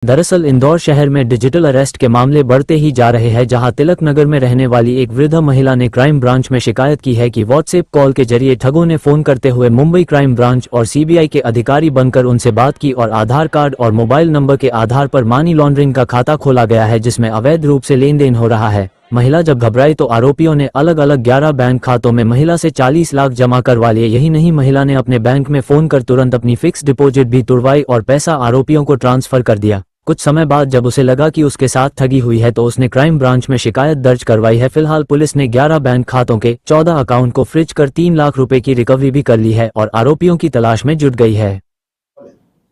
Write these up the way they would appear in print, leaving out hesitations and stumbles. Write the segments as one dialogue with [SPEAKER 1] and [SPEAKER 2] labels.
[SPEAKER 1] दरअसल इंदौर शहर में डिजिटल अरेस्ट के मामले बढ़ते ही जा रहे हैं, जहां तिलक नगर में रहने वाली एक वृद्ध महिला ने क्राइम ब्रांच में शिकायत की है कि व्हाट्सएप कॉल के जरिए ठगों ने फोन करते हुए मुंबई क्राइम ब्रांच और सीबीआई के अधिकारी बनकर उनसे बात की और आधार कार्ड और मोबाइल नंबर के आधार पर मनी लॉन्ड्रिंग का खाता खोला गया है, जिसमें अवैध रूप से लेन देन हो रहा है। महिला जब घबराई तो आरोपियों ने अलग अलग 11 बैंक खातों में महिला से 40 लाख जमा करवा लिए। यही नहीं, महिला ने अपने बैंक में फोन कर तुरंत अपनी फिक्स डिपॉजिट भी तुड़वाई और पैसा आरोपियों को ट्रांसफर कर दिया। कुछ समय बाद जब उसे लगा कि उसके साथ ठगी हुई है तो उसने क्राइम ब्रांच में शिकायत दर्ज करवाई है। फिलहाल पुलिस ने 11 बैंक खातों के 14 अकाउंट को फ्रीज कर 3 लाख रुपए की रिकवरी भी कर ली है और आरोपियों की तलाश में जुट गई है।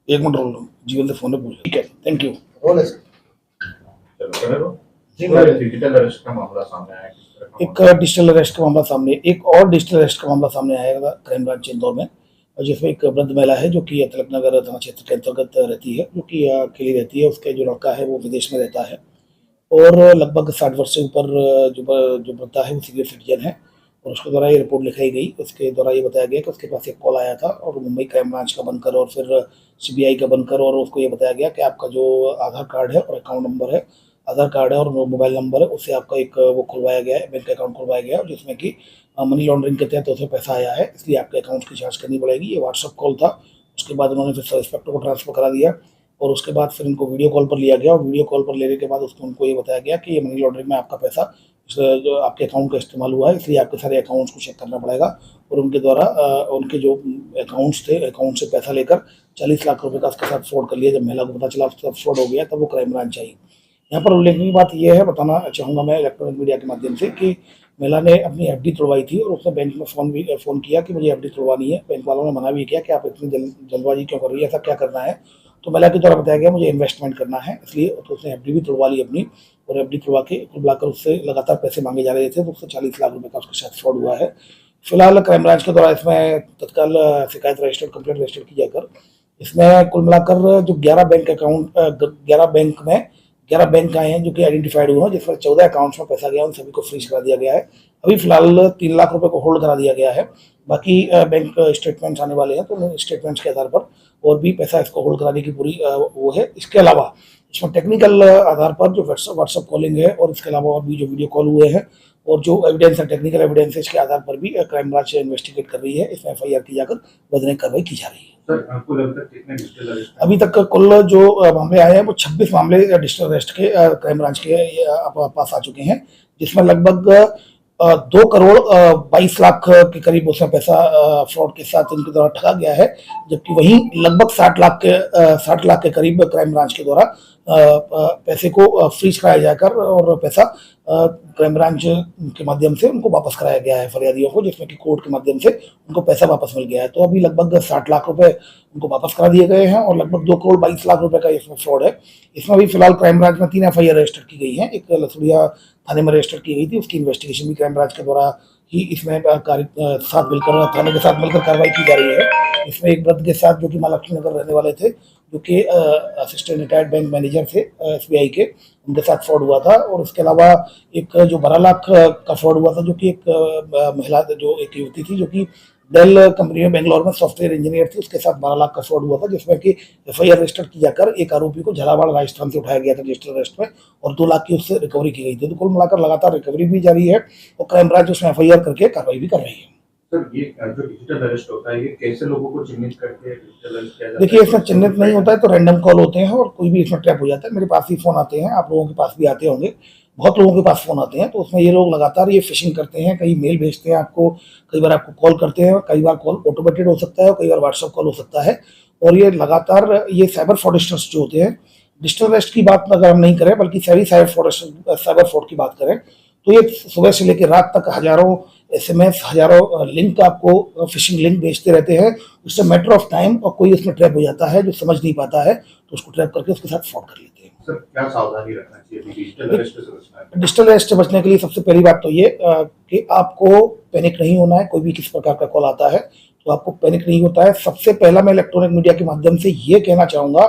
[SPEAKER 2] एक मिनट रोल लो, जीवन से फोन पे पूछ। ठीक है, थैंक यू।
[SPEAKER 3] डिजिटल अरेस्ट का मामला सामने आया,
[SPEAKER 2] एक डिजिटल अरेस्ट का मामला सामने, एक और डिजिटल अरेस्ट का मामला सामने आया क्राइम ब्रांच इंदौर में, जिसमें एक वृद्ध महिला है जो कि तिलक नगर थाना क्षेत्र के अंतर्गत रहती है, जो कि अकेली रहती है। उसका जो लड़का है वो विदेश में रहता है और लगभग 60 वर्ष से ऊपर जो वृद्धा है वो सीनियर सिटीजन है। और उसके द्वारा ये रिपोर्ट लिखाई गई। उसके द्वारा ये बताया गया कि उसके पास एक कॉल आया था और मुंबई क्राइम ब्रांच का बनकर और फिर सीबीआई का बनकर, और उसको ये बताया गया कि आपका जो आधार कार्ड है और अकाउंट नंबर है, आधार कार्ड है और मोबाइल नंबर है, उससे आपका एक वो खुलवाया गया है, बैंक अकाउंट खुलवाया गया है, जिसमें कि मनी लॉन्ड्रिंग के तहत उसमें पैसा आया है, इसलिए आपके अकाउंट की जांच करनी पड़ेगी। ये व्हाट्सअप कॉल था। उसके बाद उन्होंने फिर सब इंस्पेक्टर को ट्रांसफर करा दिया और उसके बाद फिर इनको वीडियो कॉल पर लिया गया और वीडियो कॉल पर लेने के बाद उनको ये बताया गया कि ये मनी लॉन्ड्रिंग में आपका पैसा जो आपके अकाउंट का इस्तेमाल हुआ है, इसलिए आपके सारे अकाउंट्स को चेक करना पड़ेगा। और उनके द्वारा उनके जो अकाउंट्स थे, अकाउंट से पैसा लेकर 40 लाख रुपए का उसके साथ फ्रॉड कर लिया। जब महिला को पता चला उसके साथ फ्रॉड हो गया तब वो क्राइम ब्रांच आई। यहाँ पर उल्लेखनीय बात यह है, बताना चाहूँगा मैं इलेक्ट्रॉनिक मीडिया के माध्यम से, कि महिला ने अपनी एफडी तोड़वाई थी और उसने बैंक में फ़ोन किया कि मुझे एफडी तोड़वानी है। बैंक वालों ने मना भी किया कि आप इतनी जल्दबाजी क्यों कर रही है, ऐसा क्या करना है। तो महिला के द्वारा बताया गया मुझे इन्वेस्टमेंट करना है, इसलिए तो उसने एफडी भी तोड़वा ली अपनी, और एफडी तोड़वा के कुल मिलाकर उससे लगातार पैसे मांगे जा रहे थे, तो उससे 40 लाख रुपये का उसके साथ फ्रॉड हुआ है। फिलहाल क्राइम ब्रांच के द्वारा इसमें तत्काल शिकायत रजिस्टर्ड, कंप्लेंट रजिस्टर्ड की जाकर इसमें कुल मिलाकर जो 11 बैंक अकाउंट 11 बैंक में 11 बैंक आए हैं जो कि आइडेंटिफाइड हुए हैं, जिसमें 14 अकाउंट्स में पैसा गया, उन सभी को फ्रीज करा दिया गया है। अभी फिलहाल 3 लाख रुपए को होल्ड करा दिया गया है। बाकी बैंक स्टेटमेंट्स आने वाले हैं, तो उन स्टेटमेंट्स के आधार पर और भी पैसा इसको होल्ड कराने की पूरी वो है। इसके अलावा इसमें टेक्निकल आधार पर जो व्हाट्सअप कॉलिंग है और इसके अलावा और भी जो वीडियो कॉल हुए हैं और जो एविडेंस है, टेक्निकल एविडेंस है, इसके आधार पर भी क्राइम ब्रांच इन्वेस्टिगेट कर रही है। इसमें एफआईआर की जाकर वैधानिक कार्रवाई की जा रही है।
[SPEAKER 3] सर आपको लगता है कितने डिजिटल अरेस्ट
[SPEAKER 2] अभी तक कुल जो मामले आए हैं वो 26 मामले डिजिटल अरेस्ट के क्राइम ब्रांच के पास आ चुके हैं, जिसमें लगभग 2 करोड़ 22 लाख के करीब उसमें पैसा फ्रॉड के साथ उनके द्वारा ठगा गया है। जबकि वहीं लगभग 60 लाख के करीब क्राइम ब्रांच के द्वारा पैसे को फ्रीज कराया जाकर और पैसा क्राइम ब्रांच के माध्यम से उनको वापस कराया गया है फरियादियों को, जिसमें कि कोर्ट के माध्यम से उनको पैसा वापस मिल गया है। तो अभी लगभग 60 लाख रुपए उनको वापस करा दिए गए हैं और लगभग 2 करोड़ 22 लाख रुपए का इसमें फ्रॉड है। इसमें भी फिलहाल क्राइम ब्रांच में 3 एफआईआर रजिस्टर की गई है। एक लसुड़िया थाने में रजिस्टर की गई थी, उसकी इन्वेस्टिगेशन भी क्राइम ब्रांच के द्वारा ही इसमें साथ मिलकर थाने के साथ मिलकर कार्रवाई की जा रही है। इसमें एक वृद्ध के साथ जो कि महालक्ष्मी नगर रहने वाले थे, जो कि असिस्टेंट रिटायर्ड बैंक मैनेजर थे एसबीआई के, उनके साथ फ्रॉड हुआ था। और उसके अलावा एक जो 12 लाख का फ्रॉड हुआ था, जो कि एक महिला, जो एक युवती थी जो कि डेल कंपनी में बेंगलोर में सॉफ्टवेयर इंजीनियर थी, उसके साथ 12 लाख का फ्रॉड हुआ था, जिसमें कि एफआईआर रजिस्टर की जाकर एक आरोपी को झालावाड़ राजस्थान से उठाया गया था डिजिटल अरेस्ट में और 2 लाख की उससे रिकवरी की गई थी। तो कुल मिलाकर लगातार रिकवरी भी जारी है और क्राइम ब्रांच उसमें एफआईआर करके कार्रवाई भी कर रही है।
[SPEAKER 3] सर ये जो डिजिटल अरेस्ट होता है, ये कैसे लोगों को चिन्हित करके डिजिटल अरेस्ट किया जाता है?
[SPEAKER 2] देखिए, इसमें चिन्हित नहीं होता है, तो रैंडम कॉल होते हैं और कोई भी इसमें ट्रैप हो जाता है। मेरे पास भी फोन आते हैं, आप लोगों के पास भी आते होंगे, बहुत लोगों के पास फोन आते हैं, तो उसमें ये लोग लगातार ये फिशिंग करते हैं, कई मेल भेजते हैं आपको, कई बार आपको कॉल करते हैं, कई बार कॉल ऑटोमेटेड हो सकता है और कई बार व्हाट्सएप कॉल हो सकता है। और ये लगातार ये साइबर फ्रॉडस्टर्स जो होते हैं, डिजिटल अरेस्ट की बात अगर हम नहीं करें बल्कि साइबर फ्रॉड की बात करें, तो ये सुबह से लेकर रात तक हजारों एसएमएस, हजारों लिंक आपको फिशिंग लिंक भेजते रहते हैं। उससे मैटर ऑफ टाइम और कोई उसमें ट्रैप हो जाता है जो समझ नहीं पाता है, तो उसको ट्रैप करके उसके साथ फ्रॉड कर लेते हैं।
[SPEAKER 3] सर क्या सावधानी रखना चाहिए डिजिटल अरेस्ट से बचना है?
[SPEAKER 2] डिजिटल अरेस्ट से बचने के लिए सबसे पहली बात तो ये कि आपको पैनिक नहीं होना है। कोई भी किस प्रकार का कॉल आता है तो आपको पैनिक नहीं होता है। सबसे पहला मैं इलेक्ट्रॉनिक मीडिया के माध्यम से ये कहना चाहूँगा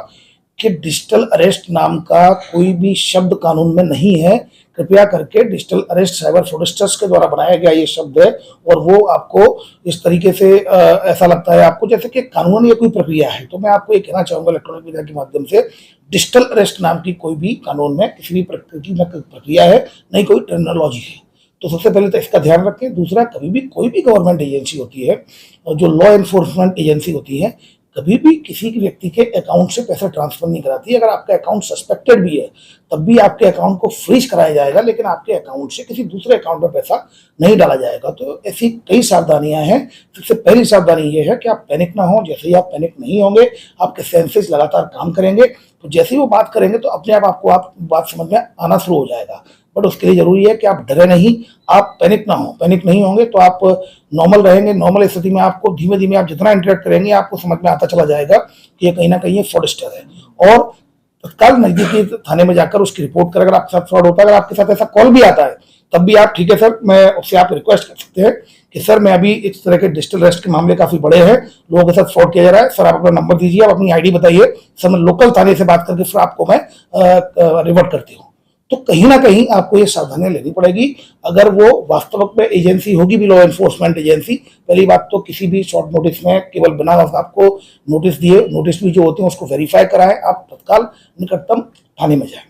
[SPEAKER 2] कि डिजिटल अरेस्ट नाम का कोई भी शब्द कानून में नहीं है। कृपया करके डिजिटल अरेस्ट साइबर फ्रॉडस्टर्स के द्वारा बनाया गया ये शब्द है, और वो आपको इस तरीके से ऐसा लगता है आपको जैसे कि कानून ये कोई प्रक्रिया है। तो मैं आपको ये कहना चाहूंगा इलेक्ट्रॉनिक मीडिया के माध्यम से, डिजिटल अरेस्ट नाम की कोई भी कानून में किसी भी प्रकृति में प्रक्रिया है, नहीं कोई टर्मिनोलॉजी है। तो सबसे पहले तो इसका ध्यान रखें। दूसरा, कभी भी कोई भी गवर्नमेंट एजेंसी होती है, जो लॉ एनफोर्समेंट एजेंसी होती है, कभी भी किसी भी व्यक्ति के अकाउंट से पैसा ट्रांसफर नहीं कराती। अगर आपका अकाउंट सस्पेक्टेड भी है तब भी आपके अकाउंट को फ्रीज कराया जाएगा, लेकिन आपके अकाउंट से किसी दूसरे अकाउंट में पैसा नहीं डाला जाएगा। तो ऐसी कई सावधानियां हैं। सबसे पहली सावधानी ये है कि आप पैनिक ना हो। जैसे ही आप पैनिक नहीं होंगे, आपके सेंसेस लगातार काम करेंगे, तो जैसे ही वो बात करेंगे तो अपने आप आपको बात समझ में आना शुरू हो जाएगा। बट उसके लिए जरूरी है कि आप डरे नहीं, आप पैनिक ना हो। पैनिक नहीं होंगे तो आप नॉर्मल रहेंगे। नॉर्मल स्थिति में आपको धीमे धीमे आप जितना इंटरेक्ट करेंगे आपको समझ में आता चला जाएगा कि ये कहीं ना कहीं फ्रॉडस्टर है, और तत्काल नजदीकी थाने में जाकर उसकी रिपोर्ट कर। अगर आपके साथ फ्रॉड होता है, अगर आपके साथ ऐसा कॉल भी आता है, तब भी आप ठीक है सर, मैं उससे आप रिक्वेस्ट कर सकते हैं कि सर मैं अभी इस तरह के डिजिटल अरेस्ट के मामले काफी बड़े हैं, लोगों के साथ फ्रॉड किया जा रहा है, सर आप अपना नंबर दीजिए, आप अपनी आईडी बताइए, सर मैं लोकल थाने से बात करके फिर आपको मैं रिवर्ट करती हूँ। तो कहीं ना कहीं आपको ये सावधानियां लेनी पड़ेगी। अगर वो वास्तविक में एजेंसी होगी भी, लॉ एनफोर्समेंट एजेंसी, पहली बात तो किसी भी शॉर्ट नोटिस में केवल बिना आपको नोटिस दिए, नोटिस भी जो होते हैं उसको वेरीफाई कराएं, आप तत्काल निकटतम थाने में जाएं।